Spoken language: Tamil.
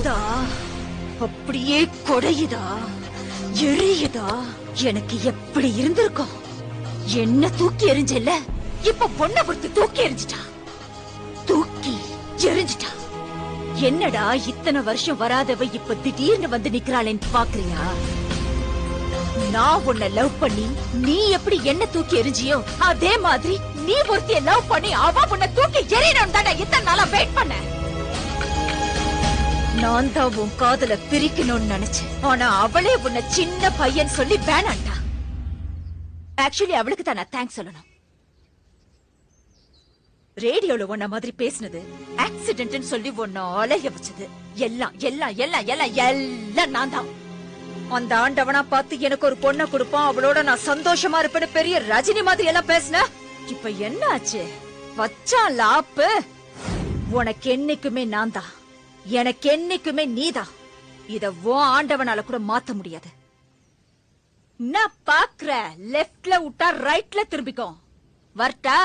கொளுத்துதா, அப்படியே கொடையுதா, எரியுதா. எனக்கு எப்படி இருந்திருக்கும்? என்ன தூக்கி எறிஞ்சல, இப்ப பொண்ண பொறுத்து தூக்கி எறிஞ்சிட்டா, தூக்கி எறிஞ்சிட்டா. என்னடா இத்தனை வருஷம் வராதவ இப்ப திடீர்னு வந்து நிக்கிறாளேன்னு பாக்குறியா? நான் உன்னை லவ் பண்ணி நீ எப்படி என்ன தூக்கி எறிஞ்சியோ அதே மாதிரி நீ ஒருத்திய லவ் பண்ணி அவ உன்னை தூக்கி எறியணும் தானே இத்தனை நாளா வெயிட் பண்ண. நான் தான் உன் காதல பிரிக்கணும்னு நினைச்சேன். ஆனா அவளே உன்னை சின்ன பையன் சொல்லி வேணாண்டா. ஆக்சுவலி அவளுக்கு தான் நான் தேங்க்ஸ் சொல்லணும். ரேடியோல உன்ன மாதிரி பேசினது, ஆக்சிடென்ட்னு சொல்லி உன்ன அலைய வச்சது எல்லாம் எல்லாம் எல்லாம் எல்லாம் எல்லாம் நான் தான். அந்த ஆண்டவனா பார்த்து எனக்கு ஒரு பொண்ணை கொடுப்பான், அவளோட நான் சந்தோஷமா இருப்பேன்னு பெரிய ரஜினி மாதிரி எல்லாம் பேசின. இப்ப என்ன ஆச்சு? வச்சான் லாப்பு. உனக்கு என்னைக்குமே நான் தான், எனக்கு என்னைக்குமே நீதான். இத உன் ஆண்டவனால கூட மாத்த முடியாது. நான் பாக்குற லெப்ட்ல விட்டா ரைட்ல திரும்பிக்கும். வரட்டா?